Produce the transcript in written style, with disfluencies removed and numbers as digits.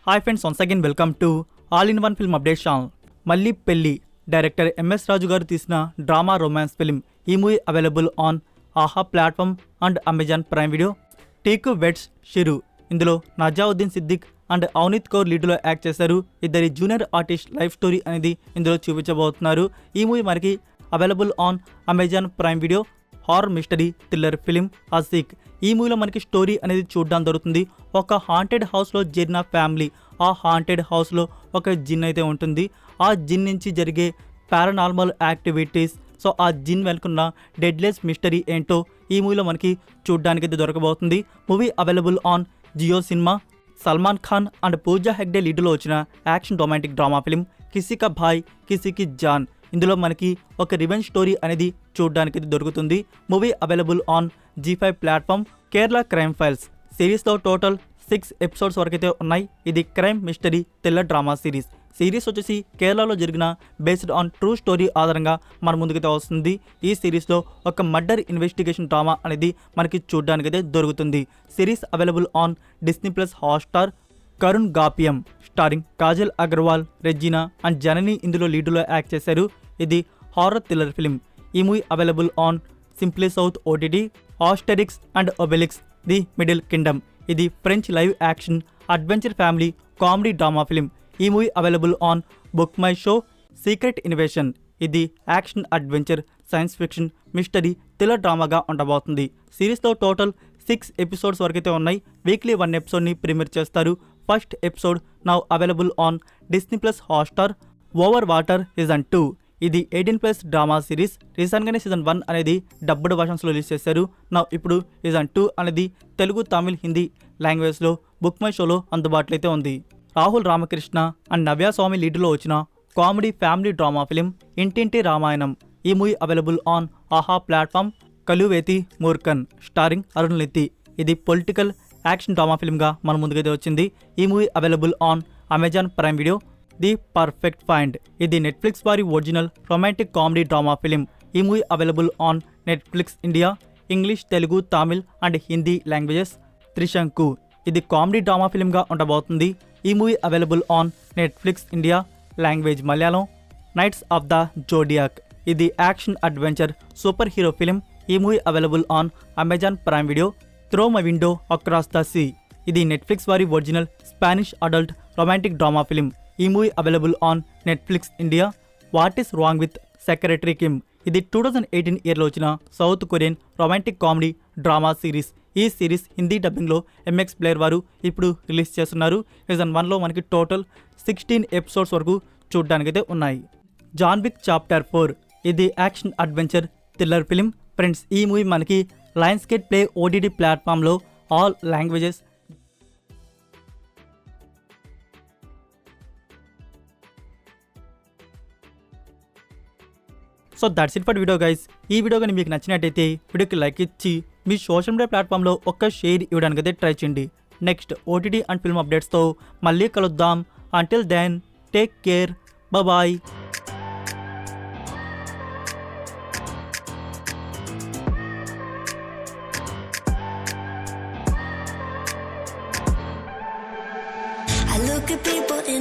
Hi friends, once again welcome to all in one film update channel. మళ్ళీ పెళ్లి director MS Raju garu తీసిన drama romance film. ఈ movie available on Aha platform and Amazon Prime Video. Tiku weds Sheru. ఇందులో Nawazuddin Siddiqui and Avneet Kaur లీడ్లో act చేశారు. ఇద్దరి junior artist life story అనేది ఇందులో చూపించబోతున్నారు. ఈ మూవీ మనకి available on Amazon Prime Video. Horror mystery thriller film అసీక్. ఈ మూవీలో మనకి స్టోరీ అనేది చూడడం జరుగుతుంది. ఒక హాంటెడ్ హౌస్లో చేరిన ఫ్యామిలీ. ఆ హాంటెడ్ హౌస్లో ఒక జిన్ అయితే ఉంటుంది. ఆ జిన్ నుంచి జరిగే పారానార్మల్ యాక్టివిటీస్, సో ఆ జిన్ వెనుకున్న డెడ్లెస్ మిస్టరీ ఏంటో ఈ మూవీలో మనకి చూడడానికి అయితే దొరకబోతుంది. Movie available on Jio Cinema. Salman Khan and Pooja Hegde లీడ్లో వచ్చిన action romantic drama film Kisi Ka Bhai కిసీ కి జాన్. ఇందులో మనకి ఒక రివెంజ్ స్టోరీ అనేది చూడడానికి దొరుకుతుంది. Movie available on G5 platform. Kerala crime files సిరీస్లో టోటల్ 6 ఎపిసోడ్స్ వరకైతే ఉన్నాయి. ఇది crime mystery thriller drama series. Series వచ్చేసి కేరళలో జరిగిన బేస్డ్ ఆన్ ట్రూ స్టోరీ ఆధారంగా మన ముందుకైతే వస్తుంది. ఈ సిరీస్లో ఒక మర్డర్ ఇన్వెస్టిగేషన్ డ్రామా అనేది మనకి చూడడానికైతే దొరుకుతుంది. Series available on Disney Plus Hotstar. Karun Gapiyam starring Kajal Aggarwal, Regina and Janani ఇందులో లీడులో యాక్ట్ చేశారు. ఇది హారర్ థ్రిల్లర్ ఫిలిం. ఈ movie available on Simply South OTT. Asterix and Obelix the middle kingdom. ఇది French live action adventure family comedy drama film. ఈ movie available on book my show. Secret invasion. ఇది action adventure science fiction mystery thriller డ్రామాగా ఉండబోతుంది. సిరీస్లో total 6 episodes వరకైతే ఉన్నాయి. Weekly 1 ఎపిసోడ్ని premier చేస్తారు. First episode now available on Disney Plus Hotstar. Over water season 2. ఇది 18+ drama series. రీసెంట్గానే season 1 అనేది డబ్బుడ్ వర్షన్స్లో రిలీజ్ చేశారు. నా ఇప్పుడు సీజన్ 2 అనేది తెలుగు, తమిళ్, హిందీ లాంగ్వేజ్లో బుక్ మై షోలో అందుబాటులో అయితే ఉంది. రాహుల్ రామకృష్ణ అండ్ నవ్య స్వామి లీడ్లో వచ్చిన comedy family drama film Intinti Ramayanam. ఈ movie available on Aha platform. Kaluvethi Moorkhan starring Arun Lethi. ఇది పొలిటికల్ యాక్షన్ డ్రామా ఫిల్మ్గా మన ముందుకైతే వచ్చింది. ఈ movie available on Amazon Prime Video. The perfect find. ఇది నెట్ఫ్లిక్స్ వారి original romantic comedy drama film. ఈ movie available on Netflix India. English, Telugu, Tamil and Hindi languages. Trishanku. ఇది కామెడీ డ్రామా ఫిలింగా ఉండబోతుంది. ఈ movie available on Netflix India language Malayalam. Knights of the zodiac. ఇది action adventure super hero film. ఈ movie available on Amazon Prime Video. Through my window across the sea. ఇది Netflix వారి original Spanish adult romantic drama film. ఈ movie available on Netflix India. What is wrong with secretary Kim. ఇది 2018 ఇయర్లో వచ్చిన South Korean romantic comedy drama series. ఈ series Hindi డబ్బింగ్లో MX player వారు ఇప్పుడు రిలీజ్ చేస్తున్నారు. సీజన్ 1లో మనకి టోటల్ 16 ఎపిసోడ్స్ వరకు చూడడానికైతే ఉన్నాయి. John Wick chapter 4. ఇది action adventure thriller film. Friends, ఈ మూవీ మనకి లయన్స్ గేట్ ప్లే OTT ప్లాట్ఫామ్లో all languages. So that's it for video guys. ఈ వీడియో కానీ మీకు నచ్చినట్టయితే వీడియోకి లైక్ ఇచ్చి మీ సోషల్ మీడియా ప్లాట్ఫామ్లో ఒక్క షేర్ ఇవ్వడానికి అయితే ట్రై చేయండి. నెక్స్ట్ OTT అండ్ ఫిల్మ్ అప్డేట్స్తో మళ్ళీ కలుద్దాం. Until then take care. Bye. I look at people in